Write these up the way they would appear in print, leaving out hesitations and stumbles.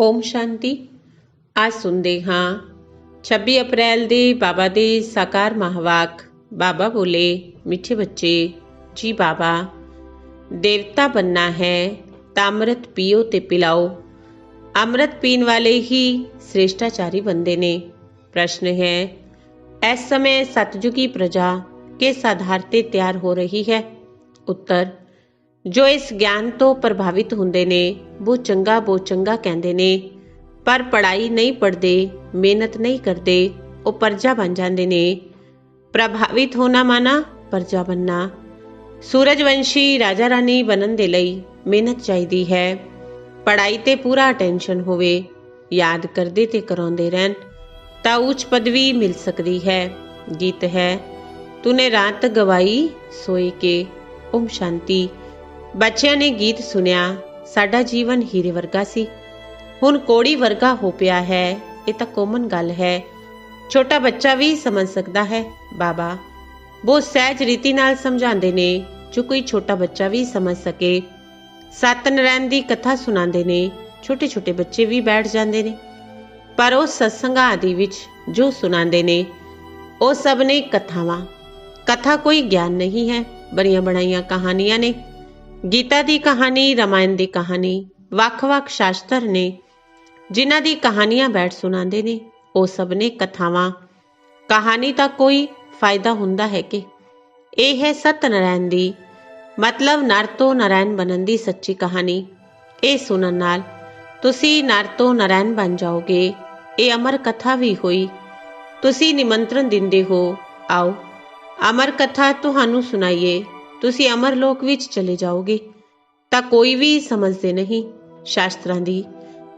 ਓਮ ਸ਼ਾਂਤੀ। ਅੱਜ ਸੁਣਦੇ ਹਾਂ 26 ਅਪ੍ਰੈਲ ਦੇ ਬਾਬਾ ਦੇ ਸਾਕਾਰ ਮਹਾਵਾਕ। ਬਾਬਾ ਬੋਲੇ, ਮਿੱਠੇ ਬੱਚੇ ਜੀ ਬਾਬਾ, ਦੇਵਤਾ बनना है ਤਾਂ ਅੰਮ੍ਰਿਤ ਪੀਓ ਤੇ ਪਿਲਾਓ। ਅੰਮ੍ਰਿਤ ਪੀਣ ਵਾਲੇ ਹੀ श्रेष्ठाचारी बनते ने। प्रश्न है, इस समय सतयुगी प्रजा किस आधार ते तैयार हो रही है? उत्तर, जो इस ज्ञान तो प्रभावित होंदे ने वो चंगा कहते ने, पर पढ़ाई नहीं पढ़ते, मेहनत नहीं करते, वो प्रजा बन जाते ने। प्रभावित होना माना प्रजा बनना। सूरजवंशी राजा रानी बनन दे लई मेहनत चाहिदी है। पढ़ाई ते पूरा अटेंशन होवे, याद करदे ते कराउंदे रहन तां उच्च पदवी मिल सकदी है। गीत है, तूने रात गवाई सोए के। ओम शांति। ਬੱਚਿਆਂ ਨੇ ਗੀਤ ਸੁਣਿਆ। ਸਾਡਾ ਜੀਵਨ ਹੀਰੇ ਵਰਗਾ ਸੀ, ਹੁਣ ਕੋੜੀ ਵਰਗਾ ਹੋ ਪਿਆ ਹੈ। ਇਹ ਤਾਂ ਕੋਮਨ ਗੱਲ ਹੈ, ਛੋਟਾ ਬੱਚਾ ਵੀ ਸਮਝ ਸਕਦਾ ਹੈ। ਬਾਬਾ ਬਹੁਤ ਸਹਿਜ ਰੀਤੀ ਨਾਲ ਸਮਝਾਉਂਦੇ ਨੇ, ਜੋ ਕੋਈ ਛੋਟਾ ਬੱਚਾ ਵੀ ਸਮਝ ਸਕੇ। ਸਤਨਾਰਾਇਣ ਦੀ ਕਥਾ ਸੁਣਾਉਂਦੇ ਨੇ, ਛੋਟੇ ਛੋਟੇ ਬੱਚੇ ਵੀ ਬੈਠ ਜਾਂਦੇ ਨੇ। ਪਰ ਉਹ ਸਤਸੰਗਾਂ ਆਦਿ ਵਿੱਚ ਜੋ ਸੁਣਾਉਂਦੇ ਨੇ ਉਹ ਸਭ ਨੇ ਕਥਾਵਾਂ। ਕਥਾ ਕੋਈ ਗਿਆਨ ਨਹੀਂ ਹੈ, ਬਣੀਆਂ ਬਣਾਈਆਂ ਕਹਾਣੀਆਂ ਨੇ। ਗੀਤਾ ਦੀ ਕਹਾਣੀ, ਰਾਮਾਇਣ ਦੀ ਕਹਾਣੀ, ਵੱਖ-ਵੱਖ ਸ਼ਾਸਤਰ ਨੇ ਜਿਨ੍ਹਾਂ ਦੀ ਕਹਾਣੀਆਂ ਬੈਠ ਸੁਣਾਉਂਦੇ ਨੇ, ਉਹ ਸਭ ਨੇ ਕਥਾਵਾਂ। ਕਹਾਣੀ ਦਾ ਕੋਈ ਫਾਇਦਾ ਹੁੰਦਾ ਹੈ ਕਿ? ਇਹ ਹੈ ਸਤਨਾਰਾਇਣ ਦੀ, ਮਤਲਬ ਨਰ ਤੋਂ ਨਾਰਾਇਣ ਬਣਨ ਦੀ ਸੱਚੀ ਕਹਾਣੀ। ਇਹ ਸੁਣਨ ਨਾਲ ਤੁਸੀਂ ਨਰ ਤੋਂ ਨਾਰਾਇਣ ਬਣ ਜਾਓਗੇ। ਇਹ ਅਮਰ ਕਥਾ ਵੀ ਹੋਈ। ਤੁਸੀਂ ਨਿਮੰਤਰਣ ਦਿੰਦੇ ਹੋ, ਆਓ ਅਮਰ ਕਥਾ ਤੁਹਾਨੂੰ ਸੁਣਾਈਏ, ਤੁਸੀਂ ਅਮਰ ਲੋਕ ਵਿੱਚ ਚਲੇ ਜਾਓਗੇ। ਤਾਂ ਕੋਈ ਵੀ ਸਮਝਦੇ ਨਹੀਂ। ਸ਼ਾਸਤਰਾਂ ਦੀ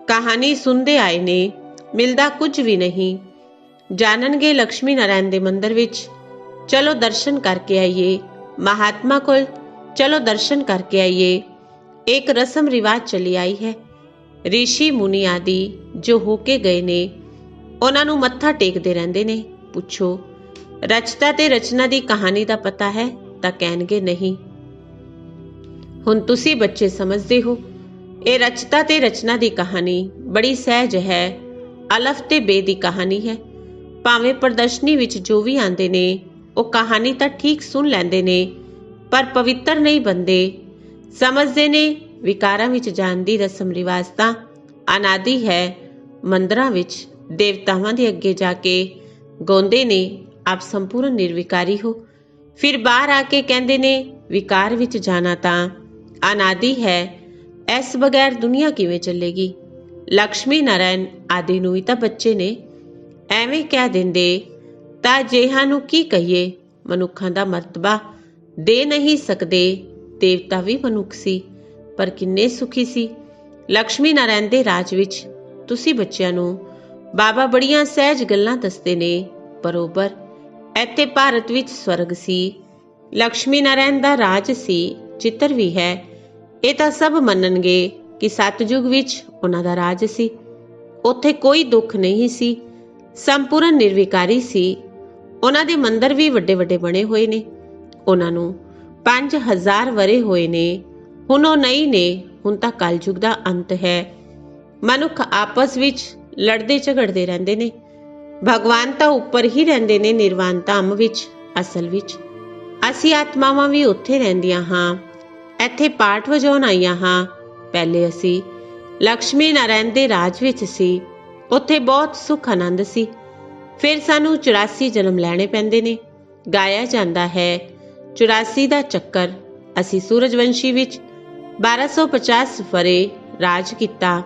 ਕਹਾਣੀ ਸੁਣਦੇ ਆਏ ਨੇ, ਮਿਲਦਾ ਕੁਝ ਵੀ ਨਹੀਂ। ਜਾਣਨਗੇ ਲక్ష్ਮੀ ਨਾਰਾਇਣ ਦੇ ਮੰਦਰ ਵਿੱਚ, ਚਲੋ ਦਰਸ਼ਨ ਕਰਕੇ ਆਈਏ। ਮਹਾਤਮਾ ਕੋਲ ਚਲੋ ਦਰਸ਼ਨ ਕਰਕੇ ਆਈਏ। ਇੱਕ ਰਸਮ ਰਿਵਾਜ ਚਲੀ ਆਈ ਹੈ। ਰਿਸ਼ੀ ਮੁਨੀ ਆਦਿ ਜੋ ਹੋ ਕੇ ਗਏ ਨੇ, ਉਹਨਾਂ ਨੂੰ ਮੱਥਾ ਟੇਕਦੇ ਰਹਿੰਦੇ ਨੇ। ਪੁੱਛੋ, ਰਚਤਾ ਤੇ ਰਚਨਾ ਦੀ ਕਹਾਣੀ ਦਾ ਪਤਾ ਹੈ? ਤਾਂ ਕਹਿਣਗੇ ਨਹੀਂ। ਹੁਣ ਤੁਸੀਂ ਬੱਚੇ ਸਮਝਦੇ ਹੋ, ਇਹ ਰਚਤਾ ਤੇ ਰਚਨਾ ਦੀ ਕਹਾਣੀ ਬੜੀ ਸਹਿਜ ਹੈ। ਅਲਫ ਤੇ ਬੇ ਦੀ ਕਹਾਣੀ ਹੈ। ਭਾਵੇਂ ਪ੍ਰਦਰਸ਼ਨੀ ਵਿੱਚ ਜੋ ਵੀ ਆਉਂਦੇ ਨੇ ਉਹ ਕਹਾਣੀ ਤਾਂ ਠੀਕ ਸੁਣ ਲੈਂਦੇ ਨੇ, ਪਰ ਪਵਿੱਤਰ ਨਹੀਂ ਬਣਦੇ। ਸਮਝਦੇ ਨੇ ਵਿਕਾਰਾਂ ਵਿੱਚ ਜਾਣ ਦੀ ਰਸਮ ਰਿਵਾਜ ਤਾਂ ਅਨਾਦਿ ਹੈ। ਮੰਦਰਾਂ ਵਿੱਚ ਦੇਵਤਾਵਾਂ ਦੇ ਅੱਗੇ ਜਾ ਕੇ ਗਾਉਂਦੇ ਨੇ, ਆਪ ਸੰਪੂਰਨ ਨਿਰਵਿਕਾਰੀ ਹੋ। ਫਿਰ ਬਾਹਰ ਆ ਕੇ ਕਹਿੰਦੇ ਨੇ ਵਿਕਾਰ ਵਿੱਚ ਜਾਣਾ ਤਾਂ ਅਨਾਦਿ ਹੈ। ਇਸ ਬਗੈਰ ਦੁਨੀਆ ਕਿਵੇਂ ਚੱਲੇਗੀ? ਲక్ష్ਮੀ ਨਾਰਾਇਣ ਆਦਿ ਨੂੰ ਵੀ ਤਾਂ ਬੱਚੇ ਨੇ। ਐਵੇਂ ਕਹਿ ਦਿੰਦੇ ਤਾਂ ਅਜਿਹਿਆਂ ਨੂੰ ਕੀ ਕਹੀਏ? ਮਨੁੱਖਾਂ ਦਾ ਮਰਤਬਾ ਦੇ ਨਹੀਂ ਸਕਦੇ। ਦੇਵਤਾ ਵੀ ਮਨੁੱਖ ਸੀ, ਪਰ ਕਿੰਨੇ ਸੁਖੀ ਸੀ। ਲక్ష్ਮੀ ਨਾਰਾਇਣ ਦੇ ਰਾਜ ਵਿੱਚ ਤੁਸੀਂ ਬੱਚਿਆਂ ਨੂੰ ਬਾਬਾ ਬੜੀਆਂ ਸਹਿਜ ਗੱਲਾਂ ਦੱਸਦੇ ਨੇ। ਬਰੋਬਰ ਇੱਥੇ ਭਾਰਤ ਵਿੱਚ ਸਵਰਗ ਸੀ, ਲక్ష్ਮੀ ਨਾਰਾਇਣ ਦਾ ਰਾਜ ਸੀ, ਚਿੱਤਰ ਵੀ ਹੈ। ਇਹ ਤਾਂ ਸਭ ਮੰਨਣਗੇ ਕਿ ਸਤਯੁਗ ਵਿੱਚ ਉਹਨਾਂ ਦਾ ਰਾਜ ਸੀ। ਉੱਥੇ ਕੋਈ ਦੁੱਖ ਨਹੀਂ ਸੀ, ਸੰਪੂਰਨ ਨਿਰਵਿਕਾਰੀ ਸੀ। ਉਹਨਾਂ ਦੇ ਮੰਦਰ ਵੀ ਵੱਡੇ ਵੱਡੇ ਬਣੇ ਹੋਏ ਨੇ। ਉਹਨਾਂ ਨੂੰ 5000 ਵਰੇ ਹੋਏ ਨੇ। ਹੁਣ ਉਹ ਨਹੀਂ ਨੇ, ਹੁਣ ਤਾਂ ਕਲਯੁਗ ਦਾ ਅੰਤ ਹੈ। ਮਨੁੱਖ ਆਪਸ ਵਿੱਚ ਲੜਦੇ ਝਗੜਦੇ ਰਹਿੰਦੇ ਨੇ। ਭਗਵਾਨ ਤਾਂ ਉੱਪਰ ਹੀ ਰਹਿੰਦੇ ਨੇ, ਨਿਰਵਾਨ ਧਾਮ ਵਿੱਚ। ਅਸਲ ਵਿੱਚ ਅਸੀਂ ਆਤਮਾਵਾਂ ਵੀ ਉੱਥੇ ਰਹਿੰਦੀਆਂ ਹਾਂ। ਇੱਥੇ ਪਾਠ ਵਜਾਉਣ ਆਈਆਂ ਹਾਂ। ਪਹਿਲੇ ਅਸੀਂ ਲక్ష్ਮੀ ਨਾਰਾਇਣ ਦੇ ਰਾਜ ਵਿੱਚ ਸੀ, ਉੱਥੇ ਬਹੁਤ ਸੁੱਖ ਆਨੰਦ ਸੀ। ਫਿਰ ਸਾਨੂੰ 84 ਜਨਮ ਲੈਣੇ ਪੈਂਦੇ ਨੇ। ਗਾਇਆ ਜਾਂਦਾ ਹੈ 84 ਦਾ ਚੱਕਰ। ਅਸੀਂ ਸੂਰਜਵੰਸ਼ੀ ਵਿੱਚ 1250 ਵਰੇ ਰਾਜ ਕੀਤਾ।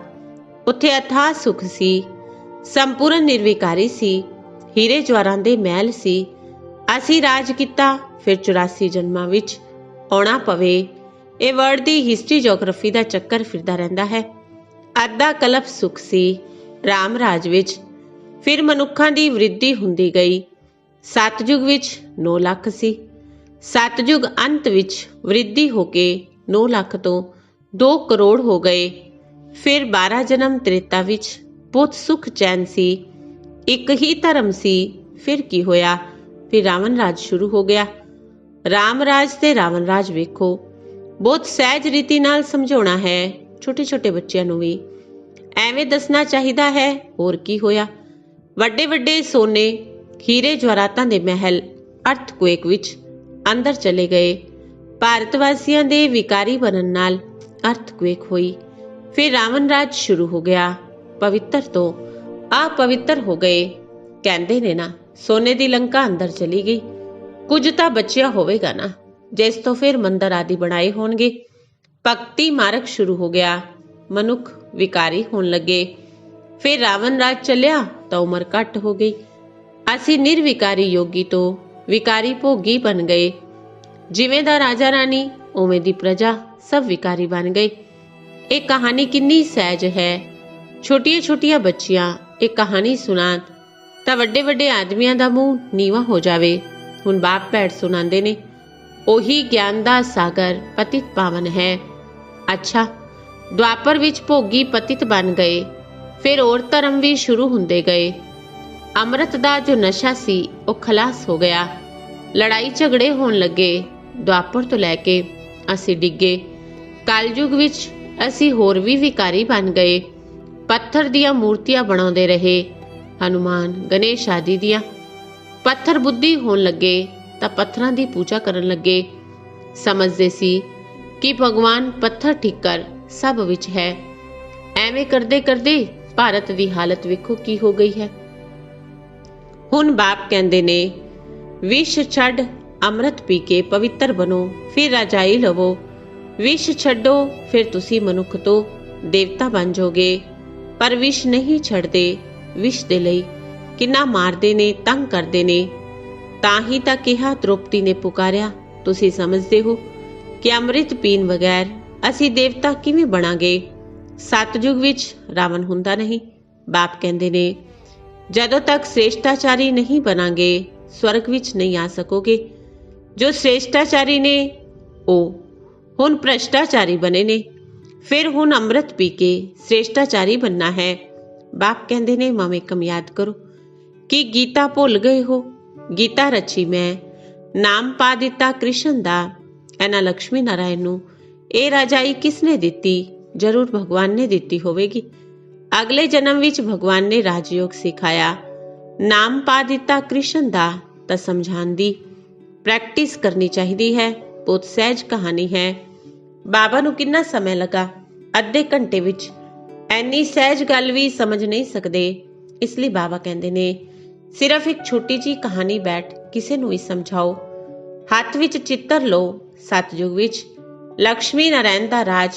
ਉੱਥੇ ਅਥਾਹ ਸੁਖ ਸੀ, ਸੰਪੂਰਨ ਨਿਰਵਿਕਾਰੀ ਸੀ, ਹੀਰੇ ਜਵਾਹਰਾਂ ਦੇ ਮਹਿਲ ਸੀ। ਅਸੀਂ ਰਾਜ ਕੀਤਾ, ਫਿਰ 84 ਜਨਮਾਂ ਵਿੱਚ ਆਉਣਾ ਪਵੇ। ਇਹ ਵਰਲਡ ਦੀ ਹਿਸਟਰੀ ਜੀਓਗ੍ਰਾਫੀ ਦਾ ਚੱਕਰ ਫਿਰਦਾ ਰਹਿੰਦਾ ਹੈ। ਅੱਧਾ ਕਲਪ ਸੁਖ ਸੀ ਰਾਮ ਰਾਜ ਵਿੱਚ, ਫਿਰ ਮਨੁੱਖਾਂ ਦੀ ਵ੍ਰਿੱਧੀ ਹੁੰਦੀ ਗਈ। ਸਤਯੁਗ ਵਿੱਚ 9 ਲੱਖ ਸੀ। ਸਤਯੁਗ ਅੰਤ ਵਿੱਚ ਵ੍ਰਿੱਧੀ ਹੋ ਕੇ 9 ਲੱਖ ਤੋਂ 2 ਕਰੋੜ ਹੋ ਗਏ। ਫਿਰ 12 ਜਨਮ ਤ੍ਰੇਤਾ ਵਿੱਚ ਬਹੁਤ ਸੁਖ ਚੈਨ ਸੀ, ਇੱਕ ਹੀ ਧਰਮ ਸੀ। ਫਿਰ ਕੀ ਹੋਇਆ? ਫਿਰ ਰਾਵਣ ਰਾਜ ਸ਼ੁਰੂ ਹੋ ਗਿਆ। ਰਾਮ ਰਾਜ ਤੇ ਰਾਵਣ ਰਾਜ ਵੇਖੋ। ਬਹੁਤ ਸਹਿਜ ਰੀਤੀ ਨਾਲ ਸਮਝਾਉਣਾ ਹੈ ਛੋਟੇ ਛੋਟੇ ਬੱਚਿਆਂ ਨੂੰ ਵੀ। ਐਵੇਂ ਦੱਸਣਾ ਚਾਹੀਦਾ ਹੈ। ਹੋਰ ਕੀ ਹੋਇਆ? ਵੱਡੇ ਵੱਡੇ ਸੋਨੇ ਹੀਰੇ ਜਵਾਹਰਾਤਾਂ ਦੇ ਮਹਿਲ ਅਰਥਕੁਏਕ ਵਿੱਚ ਅੰਦਰ ਚਲੇ ਗਏ। ਭਾਰਤ ਵਾਸੀਆਂ ਦੇ ਵਿਕਾਰੀ ਬਣਨ ਨਾਲ ਅਰਥਕੁਏਕ ਹੋਈ। ਫਿਰ ਰਾਵਣ ਰਾਜ ਸ਼ੁਰੂ ਹੋ ਗਿਆ। ਪਵਿੱਤਰ ਤੋਂ ਅਪਵਿੱਤਰ ਹੋ ਗਏ। ਕਹਿੰਦੇ ਨੇ ਨਾ, ਸੋਨੇ ਦੀ ਲੰਕਾ ਅੰਦਰ ਚਲੀ ਗਈ। ਕੁਝ ਤਾਂ ਬਚਿਆ ਹੋਵੇਗਾ ਨਾ, ਜਿਸ ਤੋਂ ਫਿਰ ਮੰਦਰ ਆਦਿ ਬਣਾਏ ਹੋਣਗੇ। ਭਗਤੀ ਮਾਰਗ ਸ਼ੁਰੂ ਹੋ ਗਿਆ। ਮਨੁੱਖ ਵਿਕਾਰੀ ਹੋਣ ਲੱਗੇ। ਫਿਰ ਰਾਵਣ ਰਾਜ ਚੱਲਿਆ ਤਾਂ ਉਮਰ ਘੱਟ ਹੋ ਗਈ। ਅਸੀਂ ਨਿਰਵਿਕਾਰੀ ਯੋਗੀ ਤੋਂ ਵਿਕਾਰੀ ਭੋਗੀ ਬਣ ਗਏ। ਜਿਵੇਂ ਦਾ ਰਾਜਾ ਰਾਣੀ ਉਵੇਂ ਦੀ ਪ੍ਰਜਾ, ਸਭ ਵਿਕਾਰੀ ਬਣ ਗਏ। ਇਹ ਕਹਾਣੀ ਕਿੰਨੀ ਸਹਿਜ ਹੈ। ਛੋਟੀਆਂ ਛੋਟੀਆਂ ਬੱਚੀਆਂ ਇਹ ਕਹਾਣੀ ਸੁਣਾਣ ਤਾਂ ਵੱਡੇ ਵੱਡੇ ਆਦਮੀਆਂ ਦਾ ਮੂੰਹ ਨੀਵਾਂ ਹੋ ਜਾਵੇ। ਹੁਣ ਬਾਪ ਭੈਣ ਸੁਣਾਉਂਦੇ ਨੇ, ਉਹੀ ਗਿਆਨ ਦਾ ਸਾਗਰ ਪਤਿਤ ਪਾਵਨ ਹੈ। ਅੱਛਾ, ਦੁਆਪਰ ਵਿੱਚ ਭੋਗੀ ਪਤਿਤ ਬਣ ਗਏ। ਫਿਰ ਹੋਰ ਧਰਮ ਵੀ ਸ਼ੁਰੂ ਹੁੰਦੇ ਗਏ। ਅੰਮ੍ਰਿਤ ਦਾ ਜੋ ਨਸ਼ਾ ਸੀ ਉਹ ਖਲਾਸ ਹੋ ਗਿਆ। ਲੜਾਈ ਝਗੜੇ ਹੋਣ ਲੱਗੇ। ਦੁਆਪਰ ਤੋਂ ਲੈ ਕੇ ਅਸੀਂ ਡਿੱਗੇ। ਕਲਯੁਗ ਵਿੱਚ ਅਸੀਂ ਹੋਰ ਵੀ ਵਿਕਾਰੀ ਬਣ ਗਏ। ਪੱਥਰ ਦੀਆਂ ਮੂਰਤੀਆਂ ਬਣਾਉਂਦੇ ਰਹੇ, ਹਨੂਮਾਨ, ਗਣੇਸ਼ ਆਦਿ ਦੀਆਂ। ਪੱਥਰ ਬੁੱਧੀ ਹੋਣ ਲੱਗੇ ਤਾਂ ਪੱਥਰਾਂ ਦੀ ਪੂਜਾ ਕਰਨ ਲੱਗੇ। ਸਮਝਦੇ ਸੀ ਕਿ ਭਗਵਾਨ ਪੱਥਰ ਠੀਕਰ ਸਭ ਵਿੱਚ ਹੈ। ਐਵੇਂ ਕਰਦੇ ਕਰਦੇ ਭਾਰਤ ਦੀ ਹਾਲਤ ਵੇਖੋ ਕੀ ਹੋ ਗਈ ਹੈ। ਹੁਣ ਬਾਪ ਕਹਿੰਦੇ ਨੇ, ਵਿਸ਼ ਛੱਡ ਅੰਮ੍ਰਿਤ ਪੀ ਕੇ ਪਵਿੱਤਰ ਬਣੋ, ਫਿਰ ਰਾਜਾਈ ਲਵੋ। ਵਿਸ਼ ਛੱਡੋ, ਫਿਰ ਤੁਸੀਂ ਮਨੁੱਖ ਤੋਂ ਦੇਵਤਾ ਬਣ ਜਾਓਗੇ। ਪਰ ਵਿਸ਼ ਨਹੀਂ ਛੱਡਦੇ। ਵਿਸ਼ ਦੇ ਲਈ ਕਿੰਨਾ ਮਾਰਦੇ ਨੇ, ਤੰਗ ਕਰਦੇ ਨੇ। ਤਾਂ ਹੀ ਤਾਂ ਕਿਹਾ, ਦ੍ਰੋਪਦੀ ਨੇ ਪੁਕਾਰਿਆ। ਤੁਸੀਂ ਸਮਝਦੇ ਹੋ ਕਿ ਅੰਮ੍ਰਿਤ ਪੀਣ ਬਗੈਰ ਅਸੀਂ ਦੇਵਤਾ ਕਿਵੇਂ ਬਣਾਂਗੇ? ਸਤਜੁਗ ਵਿੱਚ ਰਾਵਣ ਹੁੰਦਾ ਨਹੀਂ। ਬਾਪ ਕਹਿੰਦੇ ਨੇ, ਜਦੋਂ ਤੱਕ ਸ੍ਰੇਸ਼ਟਾਚਾਰੀ ਨਹੀਂ ਬਣਾਂਗੇ, ਸਵਰਗ ਵਿੱਚ ਨਹੀਂ ਆ ਸਕੋਗੇ। ਜੋ ਸ੍ਰੇਸ਼ਟਾਚਾਰੀ ਨੇ ਉਹ ਹੁਣ ਭ੍ਰਸ਼ਟਾਚਾਰੀ ਬਣੇ ਨੇ। ਫਿਰ ਹੁਣ ਅੰਮ੍ਰਿਤ ਪੀ ਕੇ ਸ੍ਰੇਸ਼ਟਾਚਾਰੀ ਬਣਨਾ ਹੈ। ਬਾਪ ਕਹਿੰਦੇ ਨੇ, ਮਮੇਕਮ ਯਾਦ ਕਰੋ ਕਿ ਗੀਤਾ ਭੁੱਲ ਗਏ ਹੋ। ਗੀਤਾ ਰਚੀ ਮੈਂ, ਨਾਮ ਪਾ ਦਿੱਤਾ ਕ੍ਰਿਸ਼ਨ ਦਾ। ਇਹਨਾਂ ਲక్ష్ਮੀ ਨਾਰਾਇਣ ਨੂੰ ਇਹ ਰਾਜਾਈ ਕਿਸਨੇ ਦਿੱਤੀ? ਜ਼ਰੂਰ ਭਗਵਾਨ ਨੇ ਦਿੱਤੀ ਹੋਵੇਗੀ। ਅਗਲੇ ਜਨਮ ਵਿੱਚ ਭਗਵਾਨ ਨੇ ਰਾਜਯੋਗ ਸਿਖਾਇਆ। ਨਾਮ ਪਾ ਦਿੱਤਾ ਕ੍ਰਿਸ਼ਨ ਦਾ ਤਾਂ ਸਮਝਾਉਣ ਦੀ ਪ੍ਰੈਕਟਿਸ ਕਰਨੀ ਚਾਹੀਦੀ ਹੈ। ਬਹੁਤ ਸਹਿਜ ਕਹਾਣੀ ਹੈ। ਬਾਬਾ ਨੂੰ ਕਿੰਨਾ ਸਮਾਂ ਲੱਗਾ? ਅੱਧੇ ਘੰਟੇ ਵਿੱਚ ਐਨੀ ਸਹਿਜ ਗੱਲ ਵੀ ਸਮਝ ਨਹੀਂ ਸਕਦੇ। ਇਸ ਲਈ ਬਾਬਾ ਕਹਿੰਦੇ ਨੇ, ਸਿਰਫ ਇੱਕ ਛੋਟੀ ਜਿਹੀ ਕਹਾਣੀ ਬੈਠ ਕਿਸੇ ਨੂੰ ਵੀ ਸਮਝਾਓ। ਹੱਥ ਵਿੱਚ ਚਿੱਤਰ ਲਓ। ਸਤਯੁਗ ਵਿੱਚ ਲక్ష్ਮੀ ਨਾਰਾਇਣ ਦਾ ਰਾਜ,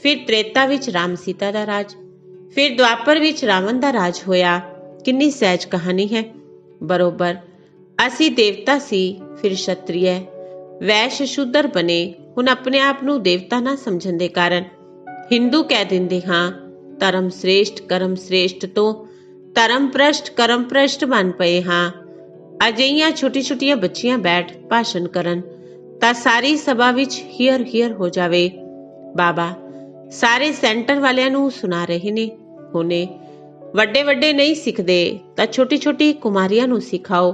ਫਿਰ ਤ੍ਰੇਤਾ ਵਿੱਚ ਰਾਮ ਸੀਤਾ ਦਾ ਰਾਜ, ਫਿਰ ਦੁਆਪਰ ਵਿੱਚ ਰਾਵਣ ਦਾ ਰਾਜ ਹੋਇਆ। ਕਿੰਨੀ ਸਹਿਜ ਕਹਾਣੀ ਹੈ। ਬਰੋਬਰ ਅਸੀਂ ਦੇਵਤਾ ਸੀ, ਫਿਰ ਸ਼ਤਰੀਏ, ਵੈਸ਼, ਸ਼ੂਦਰ ਬਣੇ। ਹੁਣ ਆਪਣੇ ਆਪ ਨੂੰ ਦੇਵਤਾ ਨਾ ਸਮਝਣ ਦੇ ਕਾਰਨ ਹਿੰਦੂ ਕਹਿ ਦਿੰਦੇ ਹਾਂ। ਧਰਮ ਸ੍ਰੇਸ਼ਟ ਕਰਮ ਸ੍ਰੇਸ਼ਟ ਤੋਂ ਧਰਮ ਭ੍ਰਸ਼ਟ ਕਰਮ ਭ੍ਰਸ਼ਟ ਬਣ ਪਏ ਹਾਂ। ਅਜਿਹੀਆਂ ਛੋਟੀ ਛੋਟੀਆਂ ਬੱਚੀਆਂ ਬੈਠ ਭਾਸ਼ਣ ਕਰਨ ਤਾਂ ਸਾਰੀ ਸਭਾ ਵਿੱਚ ਹੀਅਰ ਹੀਅਰ ਹੋ ਜਾਵੇ। ਬਾਬਾ ਸਾਰੇ ਸੈਂਟਰ ਵਾਲਿਆਂ ਨੂੰ ਸੁਣਾ ਰਹੇ ਨੇ। ਹੁਣੇ ਵੱਡੇ ਵੱਡੇ ਨਹੀਂ ਸਿੱਖਦੇ ਤਾਂ ਛੋਟੀ ਛੋਟੀ ਕੁਮਾਰੀਆਂ ਨੂੰ ਸਿਖਾਓ।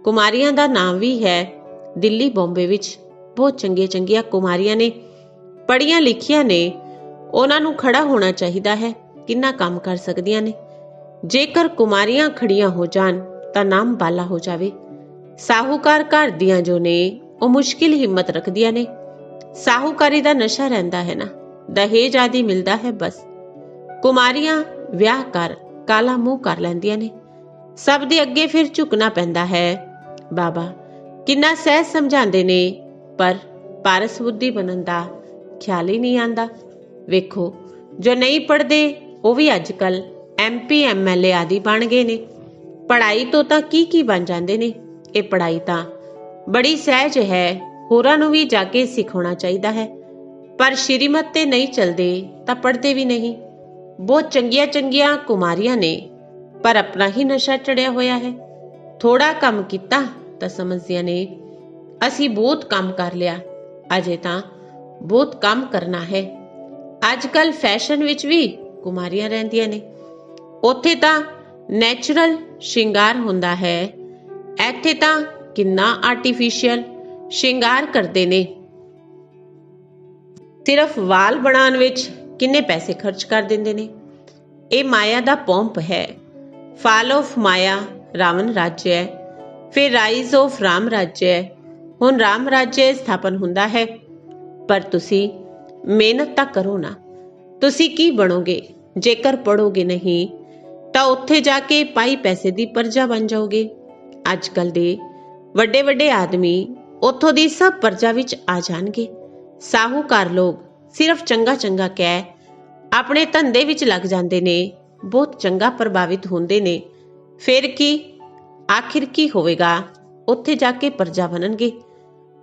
ਕੁਮਾਰੀਆਂ ਦਾ ਨਾਮ ਵੀ ਹੈ। ਦਿੱਲੀ, ਬੰਬੇ ਵਿੱਚ ਬਹੁਤ ਚੰਗੀਆਂ ਚੰਗੀਆਂ ਕੁਮਾਰੀਆਂ ਨੇ, ਪੜ੍ਹੀਆਂ ਲਿਖੀਆਂ ਨੇ। ਉਹਨਾਂ ਨੂੰ ਖੜਾ ਹੋਣਾ ਚਾਹੀਦਾ ਹੈ। ਕਿੰਨਾ ਕੰਮ ਕਰ ਸਕਦੀਆਂ ਨੇ। ਜੇਕਰ ਕੁਮਾਰੀਆਂ ਖੜੀਆਂ ਹੋ ਜਾਣ ਤਾਂ ਨਾਮ ਬਾਲਾ ਹੋ ਜਾਵੇ। ਸਾਹੂਕਾਰ ਘਰ ਦੀਆਂ ਜੋ ਨੇ ਉਹ ਮੁਸ਼ਕਿਲ ਹਿੰਮਤ ਰੱਖਦੀਆਂ ਨੇ। ਸਾਹੂਕਾਰੀ ਦਾ ਨਸ਼ਾ ਰਹਿੰਦਾ ਹੈ ਨਾ, ਦਹੇਜ ਆਦਿ ਮਿਲਦਾ ਹੈ। ਬਸ ਕੁਮਾਰੀਆਂ ਵਿਆਹ ਕਰ ਕਾਲਾ ਮੂੰਹ ਕਰ ਲੈਂਦੀਆਂ ਨੇ। ਸਭ ਦੇ ਅੱਗੇ ਫਿਰ ਝੁਕਣਾ ਪੈਂਦਾ ਹੈ। ਬਾਬਾ ਕਿੰਨਾ ਸਹਿਜ ਸਮਝਾਉਂਦੇ ਨੇ, ਪਰ ਪਾਰਸ ਬੁੱਧੀ ਬਣਨ ਦਾ ਖਿਆਲ ਹੀ ਨਹੀਂ ਆਉਂਦਾ। ਵੇਖੋ, ਜੋ ਨਹੀਂ ਪੜ੍ਹਦੇ ਉਹ ਵੀ ਅੱਜ ਕੱਲ MP MLA ਆਦਿ ਬਣ ਗਏ ਨੇ। ਪੜ੍ਹਾਈ ਤੋਂ ਤਾਂ ਕੀ ਬਣ ਜਾਂਦੇ ਨੇ। ਇਹ ਪੜ੍ਹਾਈ ਤਾਂ ਬੜੀ ਸਹਿਜ ਹੈ। ਹੋਰਾਂ ਨੂੰ ਵੀ ਜਾ ਕੇ ਸਿਖਾਉਣਾ ਚਾਹੀਦਾ ਹੈ। ਪਰ ਸ਼੍ਰੀਮਤ ਤੇ ਨਹੀਂ ਚੱਲਦੇ ਤਾਂ ਪੜ੍ਹਦੇ ਵੀ ਨਹੀਂ। ਬਹੁਤ ਚੰਗੀਆਂ ਚੰਗੀਆਂ ਕੁਮਾਰੀਆਂ ਨੇ, ਪਰ ਆਪਣਾ ਹੀ ਨਸ਼ਾ ਚੜਿਆ ਹੋਇਆ ਹੈ। ਥੋੜਾ ਕੰਮ ਕੀਤਾ ਤਾਂ ਸਮਝਦੀਆਂ ਨੇ ਅਸੀਂ ਬਹੁਤ ਕੰਮ ਕਰ ਲਿਆ, ਅਜੇ ਤਾਂ ਬਹੁਤ ਕੰਮ ਕਰਨਾ ਹੈ। ਅੱਜ ਕੱਲ ਫੈਸ਼ਨ ਵਿੱਚ ਵੀ ਕੁਮਾਰੀਆਂ ਰਹਿੰਦੀਆਂ ਨੇ। ਉੱਥੇ ਤਾਂ ਨੈਚੁਰਲ ਸ਼ਿੰਗਾਰ ਹੁੰਦਾ ਹੈ, ਇੱਥੇ ਤਾਂ ਕਿੰਨਾ ਆਰਟੀਫਿਸ਼ੀਅਲ ਸ਼ਿੰਗਾਰ ਕਰਦੇ ਨੇ। ਸਿਰਫ ਵਾਲ ਬਣਾਉਣ ਵਿੱਚ ਕਿੰਨੇ ਪੈਸੇ ਖਰਚ ਕਰ ਦਿੰਦੇ ਨੇ। ਇਹ ਮਾਇਆ ਦਾ ਪੌਂਪ ਹੈ। ਫਾਲ ਆਫ ਮਾਇਆ ਰਾਵਣ ਰਾਜ ਹੈ, ਫਿਰ ਰਾਈਜ਼ ਆਫ ਰਾਮ ਰਾਜ ਹੈ। ਹੁਣ ਰਾਮ ਰਾਜ ਸਥਾਪਨ ਹੁੰਦਾ ਹੈ, ਪਰ ਤੁਸੀਂ ਮਿਹਨਤ ਤਾਂ ਕਰੋ ਨਾ। ਤੁਸੀਂ ਕੀ ਬਣੋਗੇ ਜੇਕਰ ਪੜੋਗੇ ਨਹੀਂ ਤਾਂ ਉੱਥੇ ਜਾ ਕੇ ਪਾਈ ਪੈਸੇ ਦੀ ਪਰਜਾ ਬਣ ਜਾਓਗੇ। ਅੱਜ ਕੱਲ ਦੇ ਵੱਡੇ ਵੱਡੇ ਆਦਮੀ ਉੱਥੋਂ ਦੀ ਸਭ ਪਰਜਾ ਵਿੱਚ ਆ ਜਾਣਗੇ। ਸਾਹੂਕਾਰ ਲੋਕ ਸਿਰਫ ਚੰਗਾ ਚੰਗਾ ਕਹਿ ਆਪਣੇ ਧੰਦੇ ਵਿੱਚ ਲੱਗ ਜਾਂਦੇ ਨੇ, ਬਹੁਤ ਚੰਗਾ ਪ੍ਰਭਾਵਿਤ ਹੁੰਦੇ ਨੇ। ਫਿਰ ਕੀ ਆਖਿਰ ਕੀ ਹੋਵੇਗਾ? ਉੱਥੇ ਜਾ ਕੇ ਪਰਜਾ ਬਣਨਗੇ।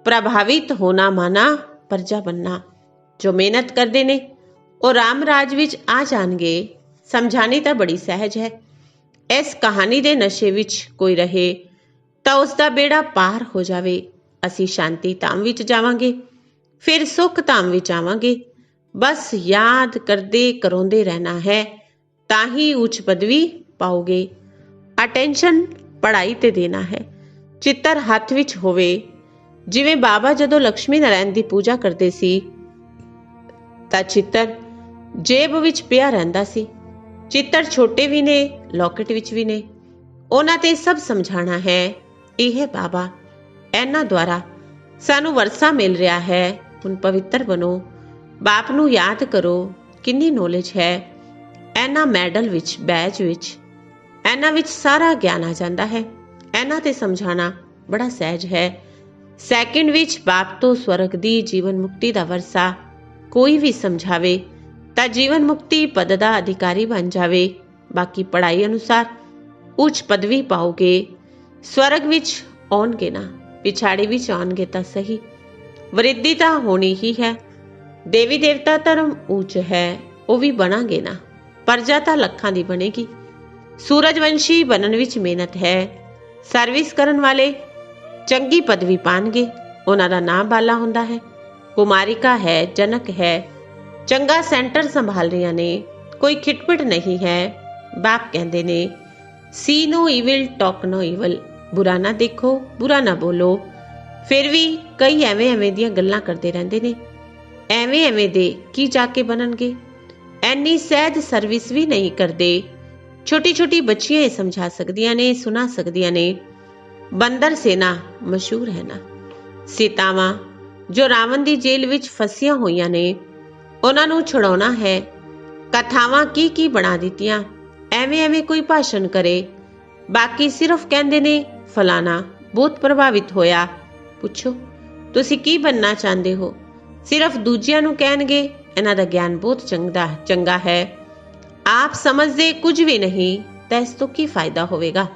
ਪ੍ਰਭਾਵਿਤ ਹੋਣਾ ਮਾਨਾ ਪਰਜਾ ਬਣਨਾ। ਜੋ ਮਿਹਨਤ ਕਰਦੇ ਨੇ ਉਹ ਰਾਮ ਰਾਜ ਵਿੱਚ ਆ ਜਾਣਗੇ। ਸਮਝਾਣੀ ਤਾਂ ਬੜੀ ਸਹਿਜ ਹੈ। ਇਸ ਕਹਾਣੀ ਦੇ ਨਸ਼ੇ ਵਿੱਚ ਕੋਈ ਰਹੇ ਤਾਂ ਉਸ ਦਾ ਬੇੜਾ ਪਾਰ ਹੋ ਜਾਵੇ। ਅਸੀਂ ਸ਼ਾਂਤੀ ਧਾਮ ਵਿੱਚ ਜਾਵਾਂਗੇ, ਫਿਰ ਸੁੱਖ ਧਾਮ ਵਿੱਚ ਆਵਾਂਗੇ। ਬਸ ਯਾਦ ਕਰਦੇ ਕਰਾਉਂਦੇ ਰਹਿਣਾ ਹੈ, ਤਾਂ ਹੀ ਉੱਚ ਪਦਵੀ ਪਾਓਗੇ। ਅਟੈਂਸ਼ਨ ਪੜ੍ਹਾਈ ਤੇ ਦੇਣਾ ਹੈ। ਚਿੱਤਰ ਹੱਥ ਵਿੱਚ ਹੋਵੇ। ਜਿਵੇਂ ਬਾਬਾ ਜਦੋਂ ਲక్ష్ਮੀ ਨਾਰਾਇਣ ਦੀ ਪੂਜਾ ਕਰਦੇ ਸੀ ਤਾਂ ਚਿੱਤਰ ਜੇਬ ਵਿੱਚ ਪਿਆ ਰਹਿੰਦਾ ਸੀ। ਚਿੱਤਰ ਛੋਟੇ ਵੀ ਨੇ, ਲੌਕਟ ਵਿੱਚ ਵੀ ਨੇ। ਉਹਨਾਂ ਤੇ ਸਭ ਸਮਝਾਣਾ ਹੈ। ਇਹ ਬਾਬਾ ਇਹਨਾਂ ਦੁਆਰਾ ਸਾਨੂੰ ਵਰਸਾ ਮਿਲ ਰਿਹਾ ਹੈ। ਹੁਣ ਪਵਿੱਤਰ ਬਣੋ, ਬਾਪ ਨੂੰ ਯਾਦ ਕਰੋ। ਕਿੰਨੀ ਨੌਲੇਜ ਹੈ ਇਹਨਾਂ ਮੈਡਲ ਵਿੱਚ, ਬੈਜ ਵਿੱਚ। ਇਹਨਾਂ ਵਿੱਚ ਸਾਰਾ ਗਿਆਨ ਆ ਜਾਂਦਾ ਹੈ। ਇਹਨਾਂ ਤੇ ਸਮਝਾਣਾ ਬੜਾ ਸਹਿਜ ਹੈ। ਸੈਕਿੰਡ ਵਿੱਚ ਬਾਪ ਤੋਂ ਸਵਰਗ ਦੀ ਜੀਵਨ ਮੁਕਤੀ ਦਾ ਵਰਸਾ ਕੋਈ ਵੀ ਸਮਝਾਵੇ ਤਾਂ ਜੀਵਨ ਮੁਕਤੀ ਪਦ ਦਾ ਅਧਿਕਾਰੀ ਬਣ ਜਾਵੇ। ਬਾਕੀ ਪੜ੍ਹਾਈ ਅਨੁਸਾਰ ਉੱਚ ਪਦਵੀ ਪਾਓਗੇ। ਸਵਰਗ ਵਿੱਚ ਆਉਣਗੇ ਨਾ, ਪਿਛਾੜੀ ਵਿੱਚ ਆਉਣਗੇ ਤਾਂ ਸਹੀ। ਵਰਿੱਧੀ ਤਾਂ ਹੋਣੀ ਹੀ ਹੈ। ਦੇਵੀ ਦੇਵਤਾ ਧਰਮ ਉੱਚ ਹੈ, ਉਹ ਵੀ ਬਣਾਂਗੇ ਨਾ। ਪਰਜਾ ਤਾਂ ਲੱਖਾਂ ਦੀ ਬਣੇਗੀ। ਸੂਰਜਵੰਸ਼ੀ ਬਣਨ ਵਿੱਚ ਮਿਹਨਤ ਹੈ। ਸਰਵਿਸ ਕਰਨ ਵਾਲੇ ਚੰਗੀ ਪਦਵੀ ਪਾਣਗੇ। ਉਹਨਾਂ ਦਾ ਨਾਮ ਬਾਲਾ ਹੁੰਦਾ ਹੈ। ਕੁਮਾਰਿਕਾ ਹੈ, ਜਨਕ ਹੈ, ਚੰਗਾ ਸੈਂਟਰ ਸੰਭਾਲ ਰਹੀਆਂ ਨੇ। ਕੋਈ ਖਿਟਪਿਟ ਨਹੀਂ ਹੈ। ਬਾਪ ਕਹਿੰਦੇ ਨੇ ਸੀ ਨੋ ਈਵਿਲ, ਟਾਕ ਨੋ ਈਵਿਲ। ਬੁਰਾ ਨਾ ਦੇਖੋ, ਬੁਰਾ ਨਾ ਬੋਲੋ। ਫਿਰ ਵੀ ਕਈ ਐਵੇਂ ਦੀਆਂ ਗੱਲਾਂ ਕਰਦੇ ਰਹਿੰਦੇ ਨੇ। ਐਵੇਂ ਦੇ ਕੀ ਜਾ ਕੇ ਬਣਨਗੇ? ਐਨੀ ਸਹਿਜ ਸਰਵਿਸ ਵੀ ਨਹੀਂ ਕਰਦੇ। ਛੋਟੀ ਛੋਟੀ ਬੱਚੀਆਂ ਇਹ ਸਮਝਾ ਸਕਦੀਆਂ ਨੇ, ਸੁਣਾ ਸਕਦੀਆਂ ਨੇ। ਬੰਦਰ ਸੇਨਾ ਮਸ਼ਹੂਰ ਹੈ ਨਾ। ਸੀਤਾਵਾਂ ਜੋ ਰਾਵਣ ਦੀ ਜੇਲ੍ਹ ਵਿੱਚ ਫਸੀਆਂ ਹੋਈਆਂ ਨੇ, ਉਹਨਾਂ ਨੂੰ ਛੁਡਾਉਣਾ ਹੈ। ਕਥਾਵਾਂ ਕੀ ਬਣਾ ਦਿੱਤੀਆਂ। ਐਵੇਂ ਕੋਈ ਭਾਸ਼ਣ ਕਰੇ। ਬਾਕੀ ਸਿਰਫ ਕਹਿੰਦੇ ਨੇ ਫਲਾਣਾ ਬਹੁਤ ਪ੍ਰਭਾਵਿਤ ਹੋਇਆ। ਪੁੱਛੋ ਤੁਸੀਂ ਕੀ ਬਣਨਾ ਚਾਹੁੰਦੇ ਹੋ? ਸਿਰਫ ਦੂਜਿਆਂ ਨੂੰ ਕਹਿਣਗੇ ਇਹਨਾਂ ਦਾ ਗਿਆਨ ਬਹੁਤ ਚੰਗਾ ਹੈ। ਆਪ ਸਮਝਦੇ ਕੁਝ ਵੀ ਨਹੀਂ ਤਾਂ ਇਸ ਤੋਂ ਕੀ ਫਾਇਦਾ ਹੋਵੇਗਾ?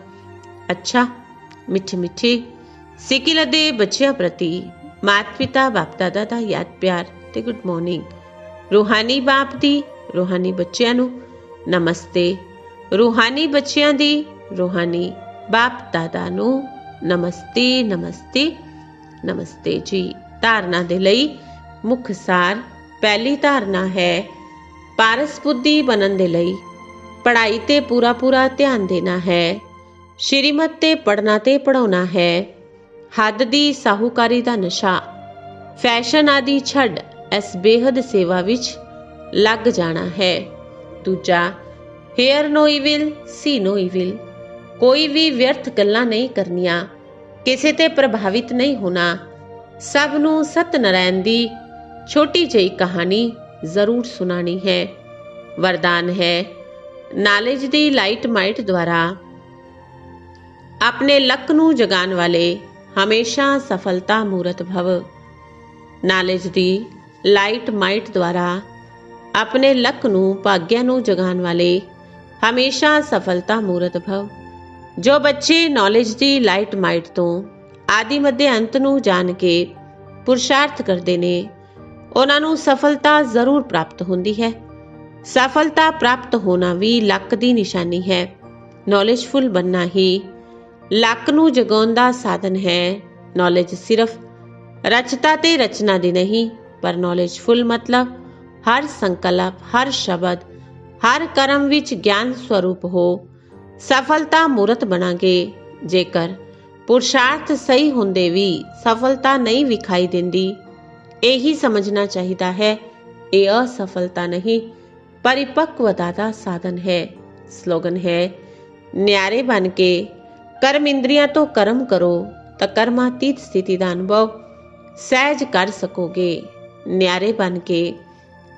ਅੱਛਾ, ਮਿੱਠੀ ਸਿੱਕਿਲ ਦੇ ਬੱਚਿਆਂ ਪ੍ਰਤੀ ਮਾਤਾ ਪਿਤਾ ਬਾਪ ਦਾਦਾ ਦਾ ਯਾਦ ਪਿਆਰ ਤੇ ਗੁੱਡ ਮਾਰਨਿੰਗ। ਰੂਹਾਨੀ ਬਾਪ ਦੀ ਰੂਹਾਨੀ ਬੱਚਿਆਂ ਨੂੰ ਨਮਸਤੇ। ਰੂਹਾਨੀ ਬੱਚਿਆਂ ਦੀ ਰੂਹਾਨੀ ਬਾਪ ਦਾਦਾ ਨੂੰ ਨਮਸਤੇ ਨਮਸਤੇ ਜੀ। ਧਾਰਨਾ ਦੇ ਲਈ ਮੁੱਖ ਸਾਰ। ਪਹਿਲੀ ਧਾਰਨਾ ਹੈ ਪਾਰਸ ਬੁੱਧੀ ਬਣਨ ਦੇ ਲਈ ਪੜ੍ਹਾਈ ਤੇ ਪੂਰਾ ਧਿਆਨ ਦੇਣਾ ਹੈ। ਸ਼੍ਰੀਮਤ ਤੇ ਪੜ੍ਹਨਾ ਤੇ ਪੜਾਉਣਾ ਹੈ। ਹੱਦ ਦੀ ਸਾਹੂਕਾਰੀ ਦਾ ਨਸ਼ਾ, ਫੈਸ਼ਨ ਆਦਿ ਛੱਡ ਇਸ ਬੇਹੱਦ ਸੇਵਾ ਵਿੱਚ ਲੱਗ ਜਾਣਾ ਹੈ। ਦੂਜਾ, ਹੇਅਰ ਨੋ ਈਵਿਲ, ਸੀ ਨੋ ਈਵਿਲ। ਕੋਈ ਵੀ ਵਿਅਰਥ ਗੱਲਾਂ ਨਹੀਂ ਕਰਨੀਆਂ, ਕਿਸੇ ਤੇ ਪ੍ਰਭਾਵਿਤ ਨਹੀਂ ਹੋਣਾ। ਸਭ ਨੂੰ ਸਤਨਾਰਾਇਣ ਦੀ ਛੋਟੀ ਜਿਹੀ ਕਹਾਣੀ ਜ਼ਰੂਰ ਸੁਣਾਣੀ ਹੈ। ਵਰਦਾਨ ਹੈ ਨਾਲੇਜ ਦੀ ਲਾਈਟ ਮਾਈਟ ਦੁਆਰਾ ਆਪਣੇ ਲੱਕ ਨੂੰ ਜਗਾਉਣ ਵਾਲੇ ਹਮੇਸ਼ਾ ਸਫਲਤਾ ਮੂਰਤ ਭਵ। ਨਾਲੇਜ ਦੀ ਲਾਈਟ ਮਾਈਟ ਦੁਆਰਾ ਆਪਣੇ ਲੱਕ ਨੂੰ, ਭਾਗਿਆ ਨੂੰ ਜਗਾਉਣ ਵਾਲੇ ਹਮੇਸ਼ਾ ਸਫਲਤਾ ਮੂਰਤ ਭਵ। ਜੋ ਬੱਚੇ ਨੌਲੇਜ ਦੀ ਲਾਈਟ ਮਾਈਟ ਤੋਂ ਆਦਿ ਮੱਧ ਅੰਤ ਨੂੰ ਜਾਣ ਕੇ ਪੁਰਸ਼ਾਰਥ ਕਰਦੇ ਨੇ, ਉਹਨਾਂ ਨੂੰ ਸਫਲਤਾ ਜ਼ਰੂਰ ਪ੍ਰਾਪਤ ਹੁੰਦੀ ਹੈ। ਸਫਲਤਾ ਪ੍ਰਾਪਤ ਹੋਣਾ ਵੀ ਲੱਕ ਦੀ ਨਿਸ਼ਾਨੀ ਹੈ। ਨੌਲੇਜਫੁਲ ਬਣਨਾ ਹੀ ਲੱਕ ਨੂੰ ਜਗਾਉਣ ਦਾ ਸਾਧਨ ਹੈ। ਨੌਲੇਜ ਸਿਰਫ ਰਚਤਾ ਤੇ ਰਚਨਾ ਦੀ ਨਹੀਂ, ਪਰ ਨੌਲੇਜਫੁਲ ਮਤਲਬ ਹਰ ਸੰਕਲਪ, ਹਰ ਸ਼ਬਦ, ਹਰ ਕਰਮ ਵਿੱਚ ਗਿਆਨ ਸਰੂਪ ਹੋ। ਸਫਲਤਾ ਮੂਰਤ ਬਣਾਂਗੇ। ਜੇਕਰ ਪੁਰਸ਼ਾਰਥ ਸਹੀ ਹੁੰਦੇ ਵੀ ਸਫਲਤਾ ਨਹੀਂ ਵਿਖਾਈ ਦਿੰਦੀ, ਇਹੀ ਸਮਝਣਾ ਚਾਹੀਦਾ ਹੈ ਇਹ ਅਸਫਲਤਾ ਨਹੀਂ, परिपक्वता का साधन है। स्लोगन है, न्यारे बन के कर्म इंद्रियां तो कर्म करो तो कर्मातीत स्थिति का अनुभव सहज कर सकोगे। न्यारे बन के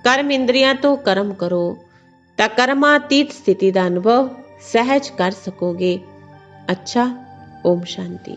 कर्म इंद्रियां तो कर्म करो तो कर्मातीत स्थिति का अनुभव सहज कर सकोगे। अच्छा, ओम शांति।